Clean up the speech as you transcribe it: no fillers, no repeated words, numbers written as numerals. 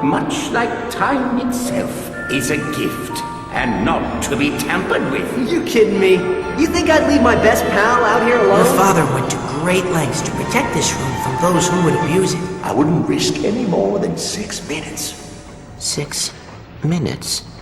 much like time itself, is a gift, and not to be tampered with. You kidding me? You think I'd leave my best pal out here alone? Your father went to great lengths to protect this room from those who would abuse it. I wouldn't risk any more than 6 minutes. 6 minutes.